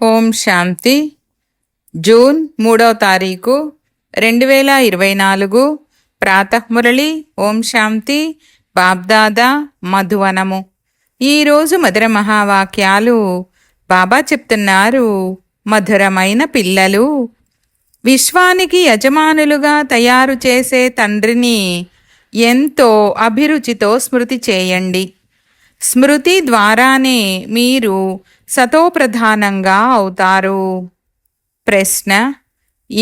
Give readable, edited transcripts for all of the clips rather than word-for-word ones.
ఓం శాంతి. June 3వ తారీఖు 2024 ప్రాతఃమురళి. ఓం శాంతి. బాబ్దాదా మధువనము. ఈరోజు మధుర మహావాక్యాలు బాబా చెప్తున్నారు. మధురమైన పిల్లలు, విశ్వానికి యజమానులుగా తయారు చేసే తండ్రిని ఎంతో అభిరుచితో స్మృతి చేయండి. స్మృతి ద్వారానే మీరు సతోప్రధానంగా అవుతారు. ప్రశ్న: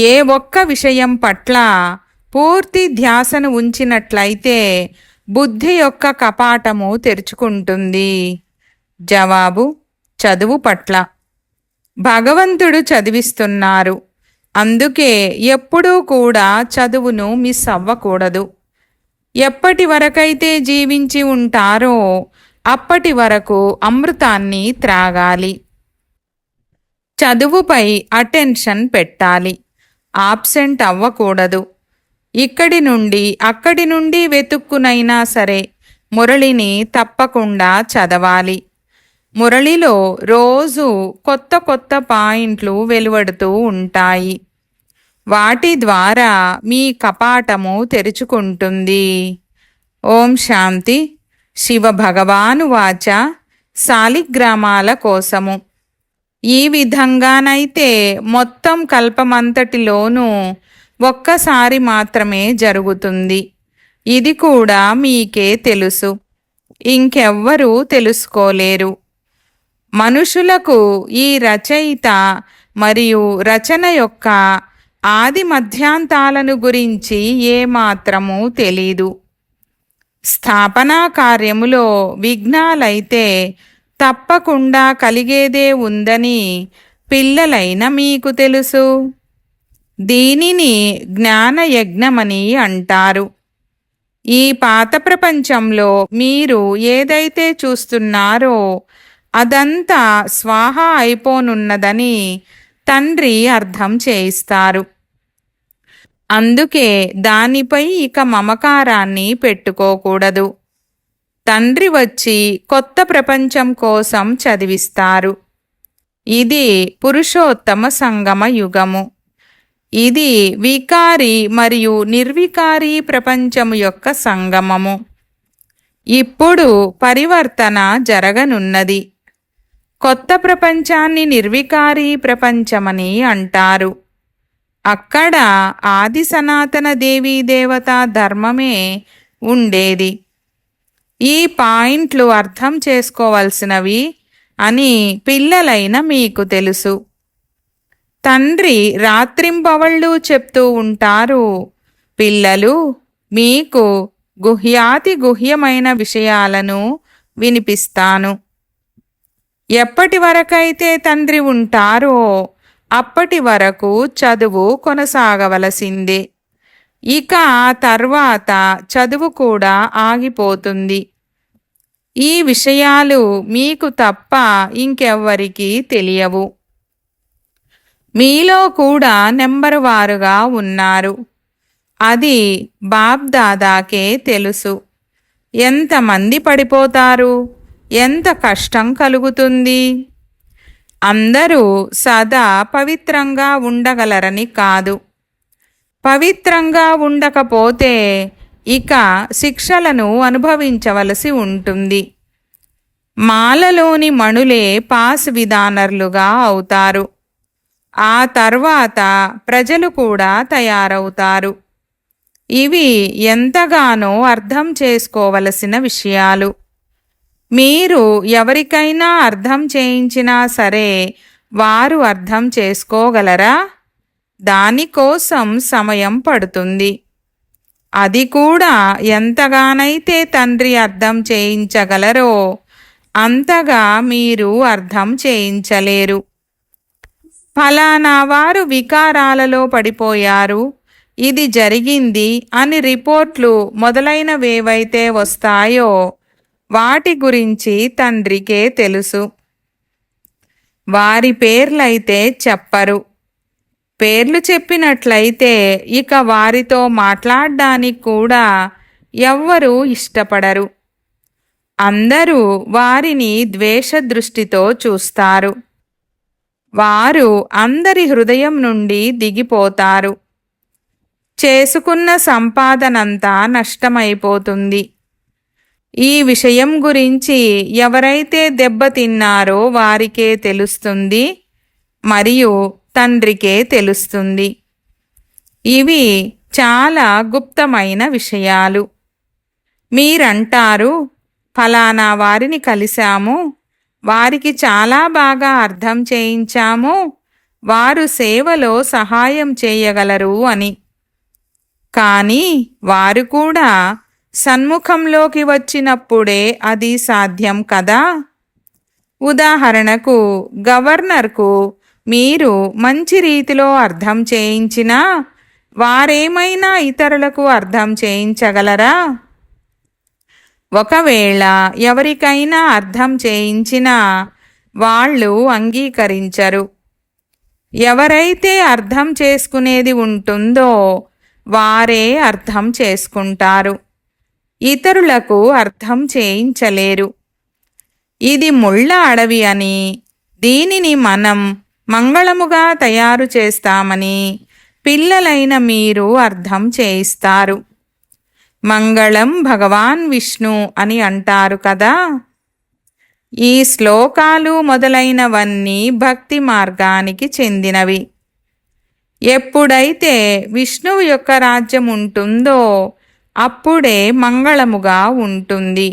ఏ ఒక్క విషయం పట్ల పూర్తి ధ్యాసను ఉంచినట్లయితే బుద్ధి యొక్క కపాటము తెరుచుకుంటుంది? జవాబు: చదువు పట్ల. భగవంతుడు చదివిస్తున్నారు, అందుకే ఎప్పుడూ కూడా చదువును మిస్ అవ్వకూడదు. ఎప్పటి వరకైతే జీవించి ఉంటారో అప్పటి వరకు అమృతాన్ని త్రాగాలి. చదువుపై అటెన్షన్ పెట్టాలి, ఆబ్సెంట్ అవ్వకూడదు. ఇక్కడి నుండి అక్కడి నుండి వెతుక్కునైనా సరే మురళిని తప్పకుండా చదవాలి. మురళిలో రోజు కొత్త కొత్త పాయింట్లు వెలువడుతూ ఉంటాయి. వాటి ద్వారా మీ కపాటము తెరుచుకుంటుంది. ఓం శాంతి. శివ భగవాను వాచ శాలిగ్రామాల కోసము. ఈ విధంగానైతే మొత్తం కల్పమంతటిలోనూ ఒక్కసారి మాత్రమే జరుగుతుంది. ఇది కూడా మీకే తెలుసు, ఇంకెవ్వరూ తెలుసుకోలేరు. మనుషులకు ఈ రచయిత మరియు రచన యొక్క ఆది మధ్యాంతాలను గురించి ఏమాత్రమూ తెలీదు. స్థాపనా కార్యములో విఘ్నాలైతే తప్పకుండా కలిగేదే ఉందని పిల్లలైన మీకు తెలుసు. దీనిని జ్ఞానయజ్ఞమని అంటారు. ఈ పాత ప్రపంచంలో మీరు ఏదైతే చూస్తున్నారో అదంతా స్వాహా అయిపోనున్నదని తండ్రి అర్థం చేయిస్తారు. అందుకే దానిపై ఇక మమకారాన్ని పెట్టుకోకూడదు. తండ్రి వచ్చి కొత్త ప్రపంచం కోసం చదివిస్తారు. ఇది పురుషోత్తమ సంగమ యుగము. ఇది వికారి మరియు నిర్వికారి ప్రపంచము యొక్క సంగమము. ఇప్పుడు పరివర్తన జరగనున్నది. కొత్త ప్రపంచాన్ని నిర్వికారి ప్రపంచమని అంటారు. అక్కడ ఆది సనాతన దేవీ దేవతా ధర్మమే ఉండేది. ఈ పాయింట్లు అర్థం చేసుకోవలసినవి అని పిల్లలైన మీకు తెలుసు. తండ్రి రాత్రింబవళ్ళు చెప్తూ ఉంటారు, పిల్లలు, మీకు గుహ్యాతి గుహ్యమైన విషయాలను వినిపిస్తాను. ఎప్పటి వరకైతే తండ్రి ఉంటారో అప్పటి వరకు చదువు కొనసాగవలసిందే. ఇక ఆ తర్వాత చదువు కూడా ఆగిపోతుంది. ఈ విషయాలు మీకు తప్ప ఇంకెవ్వరికీ తెలియవు. మీలో కూడా నెంబరు వారుగా ఉన్నారు. అది బాబ్దాదాకే తెలుసు. ఎంతమంది పడిపోతారు, ఎంత కష్టం కలుగుతుంది. అందరూ సదా పవిత్రంగా ఉండగలరని కాదు. పవిత్రంగా ఉండకపోతే ఇక శిక్షలను అనుభవించవలసి ఉంటుంది. మాలలోని మణులే పాస్ విధానర్లుగా అవుతారు. ఆ తర్వాత ప్రజలు కూడా తయారవుతారు. ఇవి ఎంతగానో అర్థం చేసుకోవలసిన విషయాలు. మీరు ఎవరికైనా అర్థం చేయించినా సరే వారు అర్థం చేసుకోగలరా? దానికోసం సమయం పడుతుంది. అది కూడా ఎంతగానైతే తండ్రి అర్థం చేయించగలరో అంతగా మీరు అర్థం చేయించలేరు. ఫలానా వారు వికారాలలో పడిపోయారు, ఇది జరిగింది అని రిపోర్ట్లు మొదలైనవేవైతే వస్తాయో వాటి గురించి తండ్రికే తెలుసు. వారి పేర్లైతే చెప్పరు. పేర్లు చెప్పినట్లయితే ఇక వారితో మాట్లాడడానికి కూడా ఎవ్వరూ ఇష్టపడరు. అందరూ వారిని ద్వేష దృష్టితో చూస్తారు. వారు అందరి హృదయం నుండి దిగిపోతారు. చేసుకున్న సంపాదనంతా నష్టమైపోతుంది. ఈ విషయం గురించి ఎవరైతే దెబ్బతిన్నారో వారికే తెలుస్తుంది మరియు తండ్రికే తెలుస్తుంది. ఇవి చాలా గుప్తమైన విషయాలు. మీరంటారు, ఫలానా వారిని కలిశాము, వారికి చాలా బాగా అర్థం చేయించాము, వారు సేవలో సహాయం చేయగలరు అని. కానీ వారు కూడా సన్ముఖంలోకి వచ్చినప్పుడే అది సాధ్యం కదా. ఉదాహరణకు, గవర్నర్కు మీరు మంచి రీతిలో అర్థం చేయించినా వారేమైనా ఇతరులకు అర్థం చేయించగలరా? ఒకవేళ ఎవరికైనా అర్థం చేయించినా వాళ్ళు అంగీకరించరు. ఎవరైతే అర్థం చేసుకునేది ఉంటుందో వారే అర్థం చేసుకుంటారు. ఇతరులకు అర్థం చేయించలేరు. ఇది ముళ్ళ అడవి అని, దీనిని మనం మంగళముగా తయారు చేస్తామని పిల్లలైన మీరు అర్థం చేయిస్తారు. మంగళం భగవాన్ విష్ణు అని అంటారు కదా. ఈ శ్లోకాలు మొదలైనవన్నీ భక్తి మార్గానికి చెందినవి. ఎప్పుడైతే విష్ణువు యొక్క రాజ్యం ఉంటుందో అప్పుడే మంగళముగా ఉంటుంది.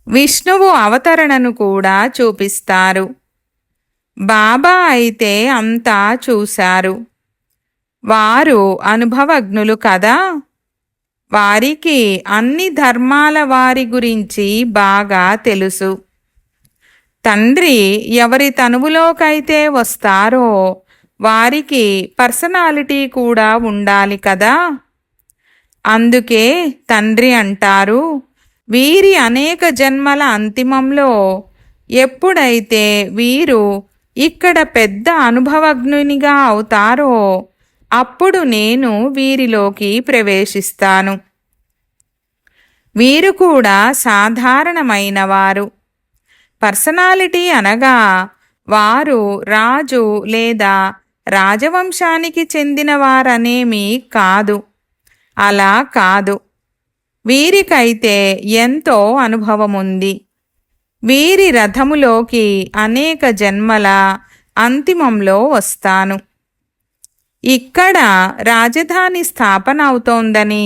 విష్ణువు అవతరణను కూడా చూపిస్తారు. బాబా అయితే అంతా చూశారు. వారు అనుభవజ్ఞులు కదా. వారికి అన్ని ధర్మాల వారి గురించి బాగా తెలుసు. తండ్రి ఎవరి తనువులోకైతే వస్తారో వారికి పర్సనాలిటీ కూడా ఉండాలి కదా. అందుకే తండ్రి అంటారు, వీరి అనేక జన్మల అంతిమంలో ఎప్పుడైతే వీరు ఇక్కడ పెద్ద అనుభవజ్ఞునిగా అవుతారో అప్పుడు నేను వీరిలోకి ప్రవేశిస్తాను. వీరు కూడా సాధారణమైన వారు. పర్సనాలిటీ అనగా వారు రాజు లేదా రాజవంశానికి చెందినవారనేమీ కాదు. అలా కాదు. వీరికైతే ఎంతో అనుభవముంది. వీరి రథములోకి అనేక జన్మల అంతిమంలో వస్తాను. ఇక్కడ రాజధాని స్థాపన అవుతోందని,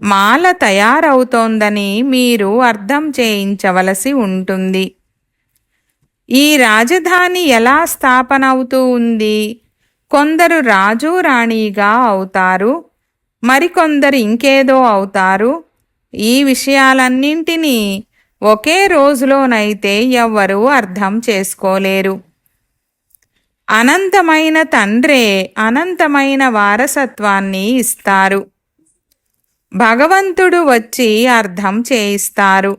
మాల తయారవుతోందని మీరు అర్థం చేయించవలసి ఉంటుంది. ఈ రాజధాని ఎలా స్థాపన అవుతూ ఉంది? కొందరు రాజు రాణిగా అవుతారు, మరికొందరు ఇంకేదో అవుతారు. ఈ విషయాలన్నింటినీ ఒకే రోజులోనైతే ఎవ్వరూ అర్థం చేసుకోలేరు. అనంతమైన తండ్రే అనంతమైన వారసత్వాన్ని ఇస్తారు. భగవంతుడు వచ్చి అర్థం చేయిస్తారు.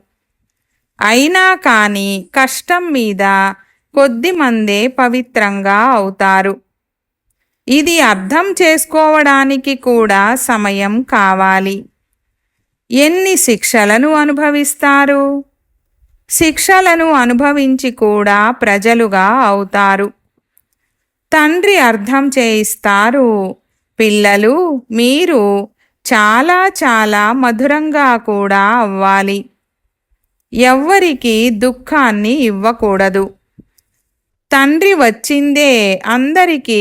అయినా కానీ కష్టం మీద కొద్దిమందే పవిత్రంగా అవుతారు. ఇది అర్థం చేసుకోవడానికి కూడా సమయం కావాలి. ఎన్ని శిక్షలను అనుభవిస్తారు? శిక్షలను అనుభవించి కూడా ప్రజలుగా అవుతారు. తండ్రి అర్థం చేయిస్తారు, పిల్లలు మీరు చాలా చాలా మధురంగా కూడా అవ్వాలి. ఎవ్వరికి దుఃఖాన్ని ఇవ్వకూడదు. తండ్రి వచ్చిందే అందరికీ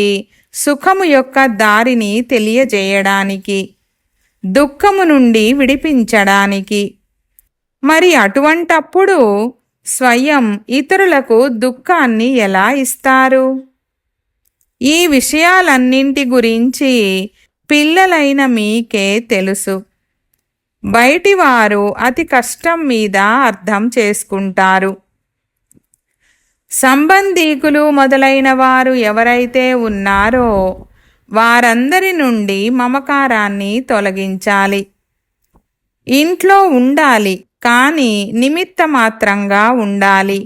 సుఖము యొక్క దారిని తెలియజేయడానికి, దుఃఖము నుండి విడిపించడానికి. మరి అటువంటప్పుడు స్వయం ఇతరులకు దుఃఖాన్ని ఎలా ఇస్తారు? ఈ విషయాలన్నింటి గురించి పిల్లలైన మీకే తెలుసు. బయటివారు అతి కష్టం మీద అర్థం చేసుకుంటారు. సంబంధీకులు మొదలైన వారు ఎవరైతే ఉన్నారో వారందరి నుండి మమకారాన్ని తొలగించాలి. ఇంట్లో ఉండాలి, కానీ నిమిత్త మాత్రంగా ఉండాలి.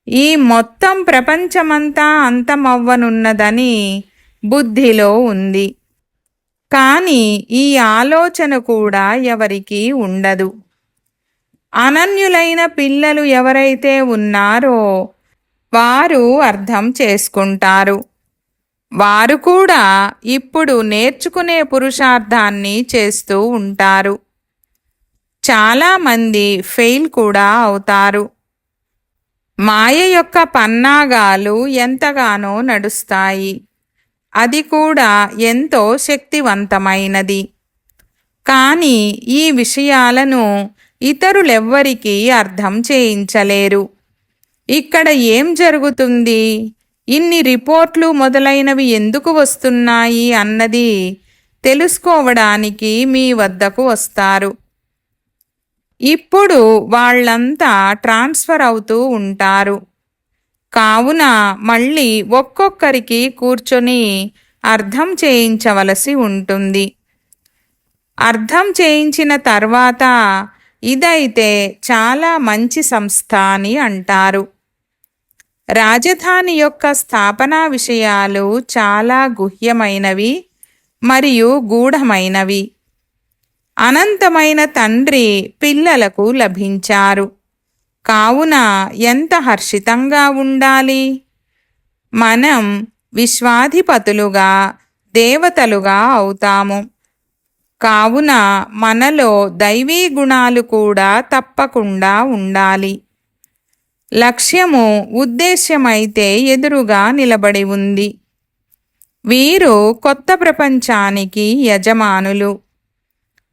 ఈ మొత్తం ప్రపంచమంతా అంతమవ్వనున్నదని బుద్ధిలో ఉంది, కానీ ఈ ఆలోచన కూడా ఎవరికీ ఉండదు. అనన్యులైన పిల్లలు ఎవరైతే ఉన్నారో వారు అర్థం చేసుకుంటారు. వారు కూడా ఇప్పుడు నేర్చుకునే పురుషార్థాన్ని చేస్తూ ఉంటారు. చాలామంది ఫెయిల్ కూడా అవుతారు. మాయ యొక్క పన్నాగాలు ఎంతగానో నడుస్తాయి. అది కూడా ఎంతో శక్తివంతమైనది. కానీ ఈ విషయాలను ఇతరులెవ్వరికీ అర్థం చేయించలేరు. ఇక్కడ ఏం జరుగుతుంది, ఇన్ని రిపోర్ట్లు మొదలైనవి ఎందుకు వస్తున్నాయి అన్నది తెలుసుకోవడానికి మీ వద్దకు వస్తారు. ఇప్పుడు వాళ్ళంతా ట్రాన్స్ఫర్ అవుతూ ఉంటారు. కావున మళ్ళీ ఒక్కొక్కరికి కూర్చొని అర్థం చేయించవలసి ఉంటుంది. అర్థం చేయించిన తర్వాత ఇదైతే చాలా మంచి సంస్థ అని అంటారు. రాజధాని యొక్క స్థాపనా విషయాలు చాలా గుహ్యమైనవి మరియు గూఢమైనవి. అనంతమైన తండ్రి పిల్లలకు లభించారు. కావున ఎంత హర్షితంగా ఉండాలి. మనం విశ్వాధిపతులుగా దేవతలుగా అవుతాము. కావున మనలో దైవీ గుణాలు కూడా తప్పకుండా ఉండాలి. లక్ష్యము ఉద్దేశ్యమైతే ఎదురుగా నిలబడి ఉంది. వీరు కొత్త ప్రపంచానికి యజమానులు.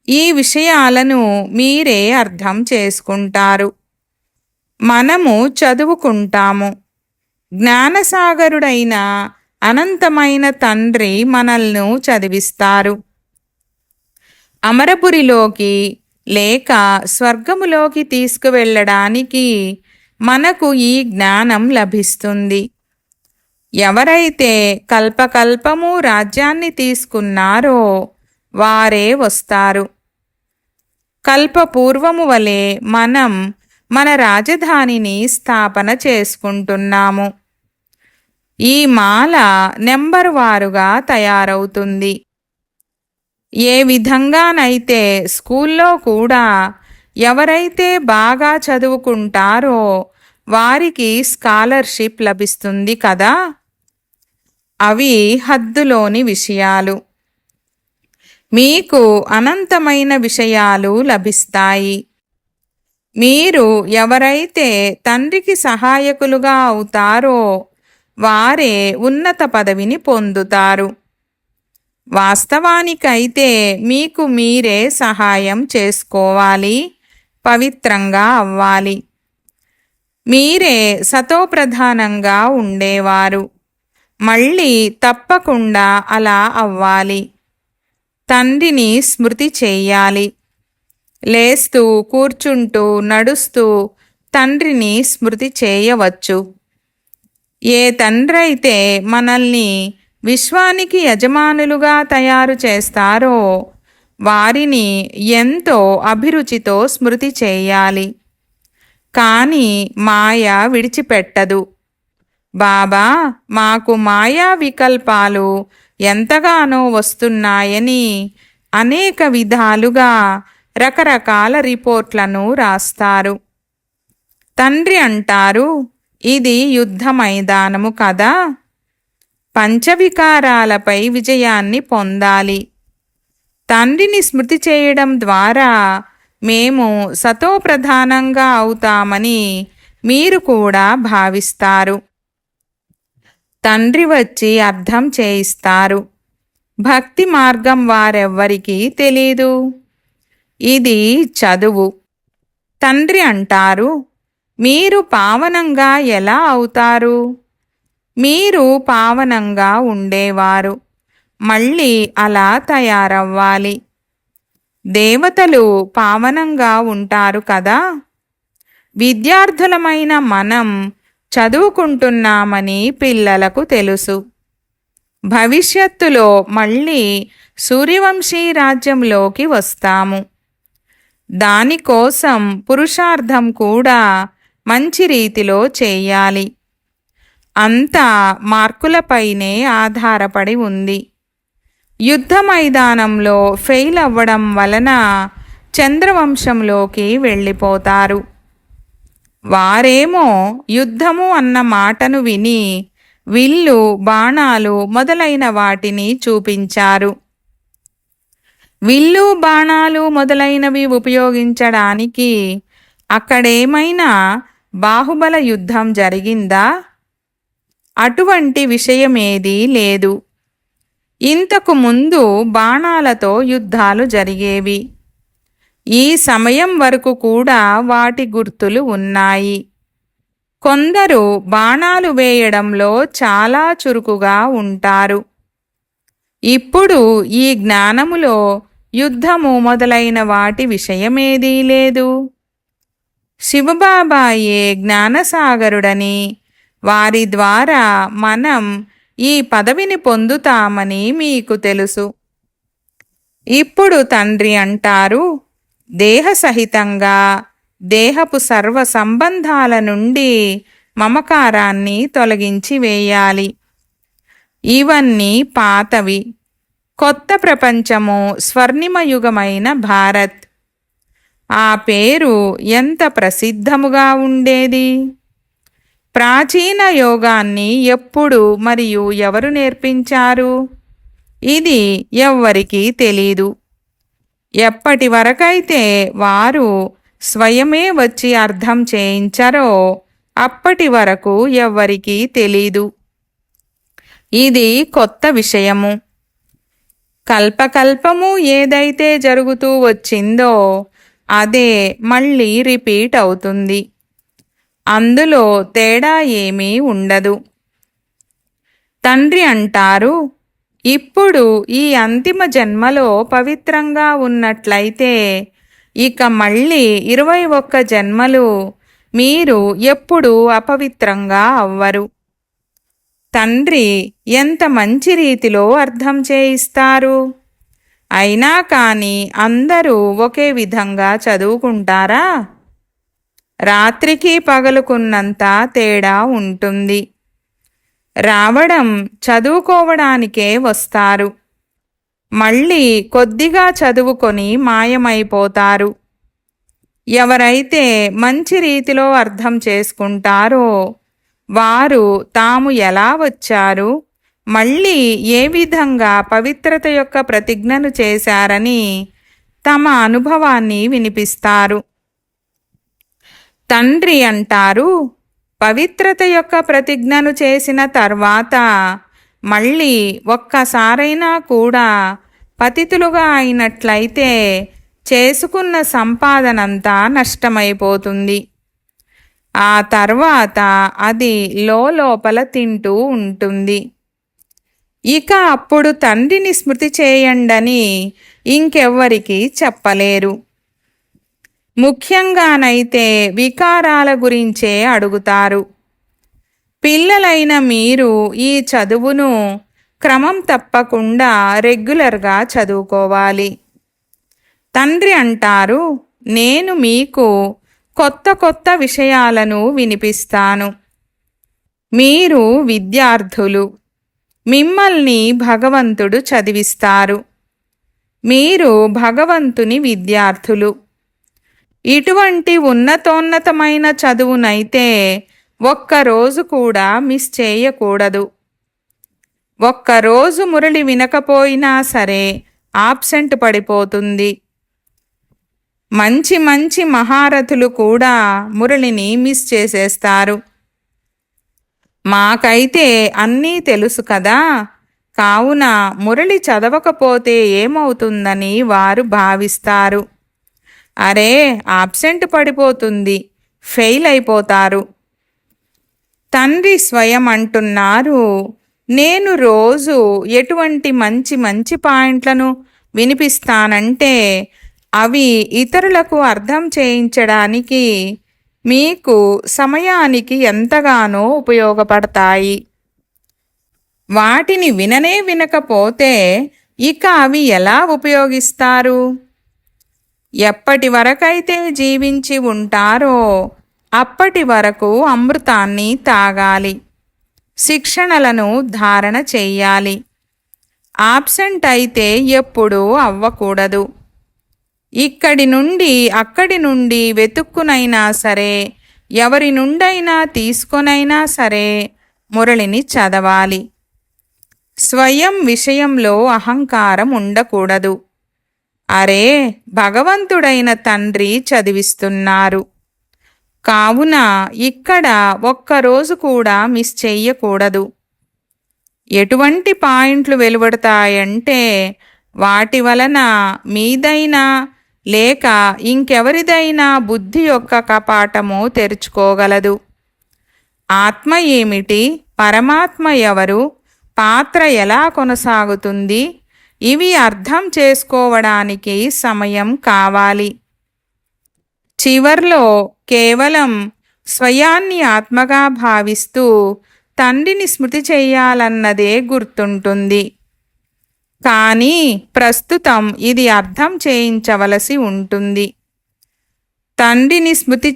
ఈ విషయాలను మీరే అర్థం చేసుకుంటారు. మనము చదువుకుంటాము. జ్ఞానసాగరుడైన అనంతమైన తండ్రి మనల్ని చదివిస్తారు. అమరపురిలోకి లేక స్వర్గములోకి తీసుకువెళ్ళడానికి మనకు ఈ జ్ఞానం లభిస్తుంది. ఎవరైతే కల్పకల్పము రాజ్యాన్ని తీసుకున్నారో వారే వస్తారు. కల్పపూర్వము వలె మనం మన రాజధానిని స్థాపన చేసుకుంటున్నాము. ఈ మాల నెంబరు వారుగా తయారవుతుంది. ఏ విధంగానైతే స్కూల్లో కూడా ఎవరైతే బాగా చదువుకుంటారో వారికి స్కాలర్షిప్ లభిస్తుంది కదా. అవి హద్దులోని విషయాలు. మీకు అనంతమైన విషయాలు లభిస్తాయి. మీరు ఎవరైతే తండ్రికి సహాయకులుగా అవుతారో వారే ఉన్నత పదవిని పొందుతారు. వాస్తవానికైతే మీకు మీరే సహాయం చేసుకోవాలి, పవిత్రంగా అవ్వాలి. మీరే సతోప్రధానంగా ఉండేవారు. మళ్ళీ తప్పకుండా అలా అవ్వాలి. తండ్రిని స్మృతి చెయ్యాలి. లేస్తూ కూర్చుంటూ నడుస్తూ తండ్రిని స్మృతి చేయవచ్చు. ఏ తండ్రైతే మనల్ని విశ్వానికి యజమానులుగా తయారు చేస్తారో వారిని ఎంతో అభిరుచితో స్మృతి చేయాలి. కానీ మాయ విడిచిపెట్టదు. బాబా, మాకు మాయా వికల్పాలు ఎంతగానో వస్తున్నాయని అనేక విధాలుగా రకరకాల రిపోర్ట్లను రాస్తారు. తండ్రి అంటారు, ఇది యుద్ధ మైదానము కదా. పంచవికారాలపై విజయాన్ని పొందాలి. తండ్రిని స్మృతి చేయడం ద్వారా మేము సతోప్రధానంగా అవుతామని మీరు కూడా భావిస్తారు. తండ్రి వచ్చి అర్థం చేయిస్తారు. భక్తి మార్గం వారెవ్వరికీ తెలీదు. ఇది చదువు. తండ్రి అంటారు, మీరు పావనంగా ఎలా అవుతారు? మీరు పావనంగా ఉండేవారు. మళ్ళీ అలా తయారవ్వాలి. దేవతలు పావనంగా ఉంటారు కదా. విద్యార్థులమైన మనం చదువుకుంటున్నామని పిల్లలకు తెలుసు. భవిష్యత్తులో మళ్ళీ సూర్యవంశీ రాజ్యంలోకి వస్తాము. దానికోసం పురుషార్థం కూడా మంచి రీతిలో చేయాలి. అంతా మార్కులపైనే ఆధారపడి ఉంది. యుద్ధ మైదానంలో ఫెయిల్ అవ్వడం వలన చంద్రవంశంలోకి వెళ్ళిపోతారు. వారేమో యుద్ధము అన్న మాటను విని విల్లు బాణాలు మొదలైన వాటిని చూపించారు. విల్లు బాణాలు మొదలైనవి ఉపయోగించడానికి అక్కడేమైనా బాహుబల యుద్ధం జరిగిందా? అటువంటి విషయమేదీ లేదు. ఇంతకు ముందు బాణాలతో యుద్ధాలు జరిగేవి. ఈ సమయం వరకు కూడా వాటి గుర్తులు ఉన్నాయి. కొందరు బాణాలు వేయడంలో చాలా చురుకుగా ఉంటారు. ఇప్పుడు ఈ జ్ఞానములో యుద్ధము మొదలైన వాటి విషయమేదీ లేదు. శివబాబాయే జ్ఞానసాగరుడని, వారి ద్వారా మనం ఈ పదవిని పొందుతామని మీకు తెలుసు. ఇప్పుడు తండ్రి అంటారు, దేహసహితంగా దేహపు సర్వ సంబంధాల నుండి మమకారాన్ని తొలగించి వేయాలి. ఇవన్నీ పాతవి. కొత్త ప్రపంచము స్వర్ణిమయుగమైన భారత్. ఆ పేరు ఎంత ప్రసిద్ధముగా ఉండేది. ప్రాచీన యోగాన్ని ఎప్పుడు మరియు ఎవరు నేర్పించారు? ఇది ఎవ్వరికీ తెలీదు. ఎప్పటి వరకైతే వారు స్వయమే వచ్చి అర్థం చేయించరో అప్పటి వరకు ఎవ్వరికీ తెలీదు. ఇది కొత్త విషయము. కల్పకల్పము ఏదైతే జరుగుతూ వచ్చిందో అదే మళ్ళీ రిపీట్ అవుతుంది. అందులో తేడా ఏమీ ఉండదు. తండ్రి అంటారు, ఇప్పుడు ఈ అంతిమ జన్మలో పవిత్రంగా ఉన్నట్లయితే ఇక మళ్ళీ 21 జన్మలు మీరు ఎప్పుడూ అపవిత్రంగా అవ్వరు. తండ్రి ఎంత మంచి రీతిలో అర్థం చేయిస్తారు. అయినా కానీ అందరూ ఒకే విధంగా చదువుకుంటారా? రాత్రికి పగలుకున్నంత తేడా ఉంటుంది. రావడం చదువుకోవడానికే వస్తారు. మళ్ళీ కొద్దిగా చదువుకొని మాయమైపోతారు. ఎవరైతే మంచి రీతిలో అర్థం చేసుకుంటారో వారు తాము ఎలా వచ్చారు, మళ్ళీ ఏ విధంగా పవిత్రత యొక్క ప్రతిజ్ఞను చేశారని తమ అనుభవాన్ని వినిపిస్తారు. తండ్రి అంటారు, పవిత్రత యొక్క ప్రతిజ్ఞను చేసిన తర్వాత మళ్ళీ ఒక్కసారైనా కూడా పతితులుగా అయినట్లయితే చేసుకున్న సంపాదనంతా నష్టమైపోతుంది. ఆ తర్వాత అది లోపల తింటూ ఉంటుంది. ఇక అప్పుడు తండ్రిని స్మృతి చేయండని ఇంకెవ్వరికీ చెప్పలేరు. ముఖ్యంగానైతే వికారాల గురించే అడుగుతారు. పిల్లలైన మీరు ఈ చదువును క్రమం తప్పకుండా రెగ్యులర్గా చదువుకోవాలి. తండ్రి అంటారు, నేను మీకు కొత్త కొత్త విషయాలను వినిపిస్తాను. మీరు విద్యార్థులు. మిమ్మల్ని భగవంతుడు చదివిస్తారు. మీరు భగవంతుని విద్యార్థులు. ఇటువంటి ఉన్నతోన్నతమైన చదువునైతే ఒక్కరోజు కూడా మిస్ చేయకూడదు. ఒక్కరోజు మురళి వినకపోయినా సరే ఆబ్సెంట్ పడిపోతుంది. మంచి మంచి మహారథులు కూడా మురళిని మిస్ చేసేస్తారు. మాకైతే అన్నీ తెలుసు కదా, కావున మురళి చదవకపోతే ఏమవుతుందని వారు భావిస్తారు. అరే, ఆబ్సెంట్ పడిపోతుంది, ఫెయిల్ అయిపోతారు. తండ్రి స్వయం అంటున్నారు, నేను రోజు ఎటువంటి మంచి మంచి పాయింట్లను వినిపిస్తానంటే అవి ఇతరులకు అర్థం చేయించడానికి మీకు సమయానికి ఎంతగానో ఉపయోగపడతాయి. వాటిని వినకపోతే ఇక అవి ఎలా ఉపయోగిస్తారు? ఎప్పటి వరకైతే జీవించి ఉంటారో అప్పటి వరకు అమృతాన్ని తాగాలి. శిక్షణలను ధారణ చెయ్యాలి. ఆబ్సెంట్ అయితే ఎప్పుడూ అవ్వకూడదు. ఇక్కడి నుండి అక్కడి నుండి వెతుక్కునైనా సరే ఎవరి నుండైనా తీసుకొనైనా సరే మురళిని చదవాలి. స్వయం విషయంలో అహంకారం ఉండకూడదు. అరే, భగవంతుడైన తండ్రి చదివిస్తున్నారు, కావున ఇక్కడ ఒక్కరోజు కూడా మిస్ చెయ్యకూడదు. ఎటువంటి పాయింట్లు వెలువడతాయంటే వాటి వలన మీదైనా లేక ఇంకెవరిదైనా బుద్ధి యొక్క కపాటము తెరుచుకోగలదు. ఆత్మ ఏమిటి, పరమాత్మ ఎవరు, పాత్ర ఎలా కొనసాగుతుంది, ఇవి అర్థం చేసుకోవడానికి సమయం కావాలి. చివర్లో కేవలం స్వయాన్ని ఆత్మగా భావిస్తూ తండ్రిని స్మృతి చెయ్యాలన్నదే గుర్తుంటుంది. కానీ ప్రస్తుతం ఇది అర్థం చేయించవలసి ఉంటుంది. తండ్రిని స్మృతి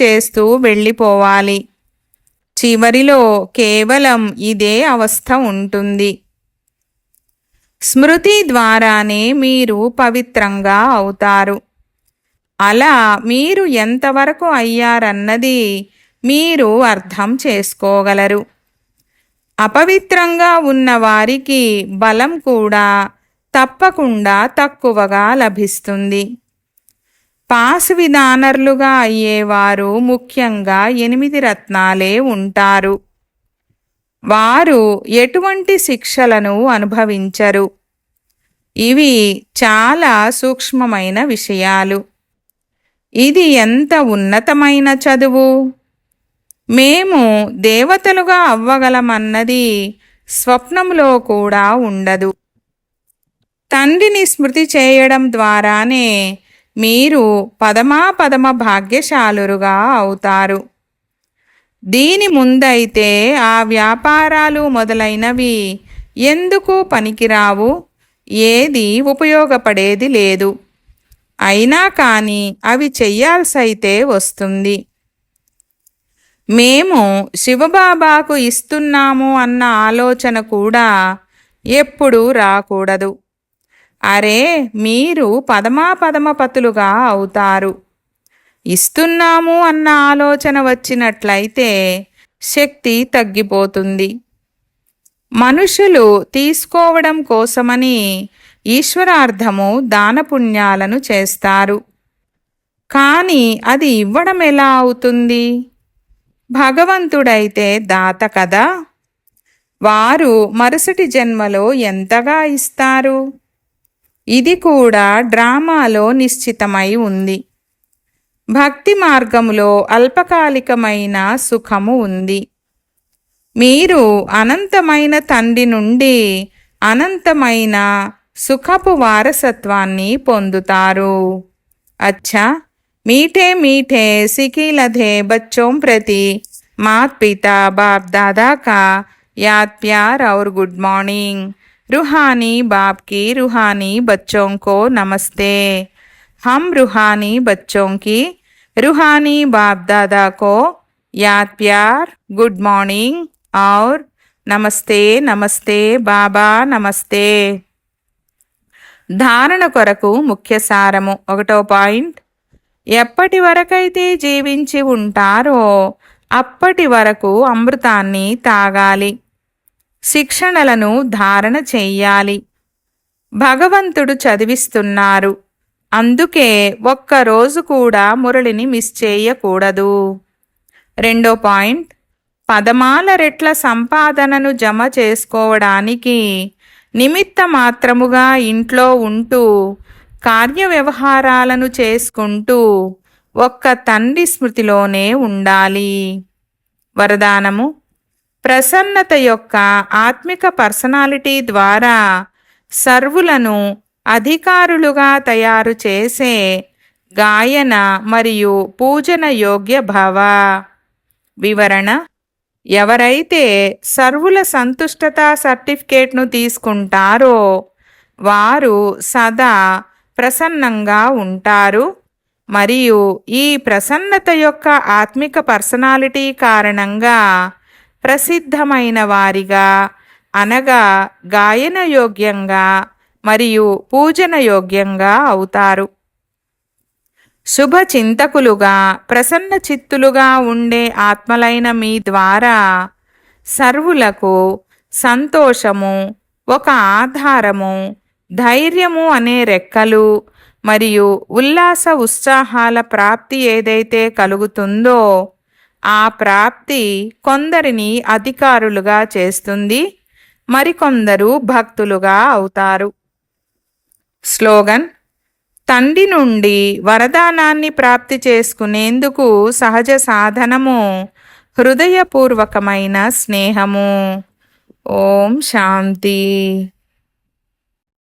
చేస్తూ వెళ్ళిపోవాలి. చివరిలో కేవలం ఇదే అవస్థ ఉంటుంది. స్మృతి ద్వారానే మీరు పవిత్రంగా అవుతారు. అలా మీరు ఎంతవరకు అయ్యారన్నది మీరు అర్థం చేసుకోగలరు. అపవిత్రంగా ఉన్న వారికి బలం కూడా తప్పకుండా తక్కువగా లభిస్తుంది. పాస్ విధానర్లుగా అయ్యేవారు ముఖ్యంగా 8 రత్నాలే ఉంటారు. వారు ఎటువంటి శిక్షలను అనుభవించరు. ఇవి చాలా సూక్ష్మమైన విషయాలు. ఇది ఎంత ఉన్నతమైన చదువు! మేము దేవతలుగా అవ్వగలమన్నది స్వప్నంలో కూడా ఉండదు. తండ్రిని స్మృతి చేయడం ద్వారానే మీరు పదమ భాగ్యశాలురుగా అవుతారు. దీని ముందైతే ఆ వ్యాపారాలు మొదలైనవి ఎందుకు పనికిరావు, ఏది ఉపయోగపడేది లేదు. అయినా కానీ అవి చెయ్యాల్సైతే వస్తుంది. మేము శివబాబాకు ఇస్తున్నాము అన్న ఆలోచన కూడా ఎప్పుడూ రాకూడదు. అరే, మీరు పదమపతులుగా అవుతారు. ఇస్తున్నాము అన్న ఆలోచన వచ్చినట్లయితే శక్తి తగ్గిపోతుంది. మనుషులు తీసుకోవడం కోసమని ఈశ్వరార్థము దానపుణ్యాలను చేస్తారు. కానీ అది ఇవ్వడం ఎలా అవుతుంది? భగవంతుడైతే దాత కదా, వారు మరుసటి జన్మలో ఎంతగా ఇస్తారు? ఇది కూడా డ్రామాలో నిశ్చితమై ఉంది. భక్తి మార్గములో అల్పకాలికమైన సుఖము ఉంది. మీరు అనంతమైన తండ్రి నుండి అనంతమైన సుఖపు వారసత్వాన్ని పొందుతారు. అచ్చా, मीठे मीठे सिखिलधे बच्चों प्रति मात पिता बाप दादा का याद प्यार और गुड मॉर्निंग। रूहानी बाप की रूहानी बच्चों को नमस्ते। हम रूहानी बच्चों की रूहानी बाप दादा को याद प्यार, गुड मॉर्निंग और नमस्ते नमस्ते बाबा नमस्ते। ధారణ కొరకు ముఖ్య సారము 1వ పాయింట్. ఎప్పటి వరకైతే జీవించి ఉంటారో అప్పటి వరకు అమృతాన్ని తాగాలి. శిక్షణలను ధారణ చెయ్యాలి. భగవంతుడు చదివిస్తున్నారు, అందుకే ఒక్కరోజు కూడా మురళిని మిస్ చేయకూడదు. 2వ పాయింట్. పదమాల రెట్ల సంపాదనను జమ చేసుకోవడానికి నిమిత్త మాత్రముగా ఇంట్లో ఉంటూ కార్యవ్యవహారాలను చేసుకుంటూ ఒక్క తండ్రి స్మృతిలోనే ఉండాలి. వరదానము. ప్రసన్నత యొక్క ఆత్మిక పర్సనాలిటీ ద్వారా సర్వులను అధికారులుగా తయారు చేసే గాయన మరియు పూజన యోగ్య భవ. వివరణ. ఎవరైతే సర్వుల సంతుష్టతా సర్టిఫికేట్ను తీసుకుంటారో వారు సదా ప్రసన్నంగా ఉంటారు మరియు ఈ ప్రసన్నత యొక్క ఆత్మిక పర్సనాలిటీ కారణంగా ప్రసిద్ధమైన వారిగా అనగా గాయన యోగ్యంగా మరియు పూజన యోగ్యంగా అవుతారు. శుభచింతకులుగా ప్రసన్న చిత్తులుగా ఉండే ఆత్మలైన మీ ద్వారా సర్వులకు సంతోషము, ఒక ఆధారము, ధైర్యము అనే రెక్కలు మరియు ఉల్లాస ఉత్సాహాల ప్రాప్తి ఏదైతే కలుగుతుందో ఆ ప్రాప్తి కొందరిని అధికారులుగా చేస్తుంది, మరికొందరు భక్తులుగా అవుతారు. స్లోగన్: తండ్రి నుండి వరదానాన్ని ప్రాప్తి చేసుకునేందుకు సహజ సాధనము హృదయపూర్వకమైన స్నేహము. ఓం శాంతి.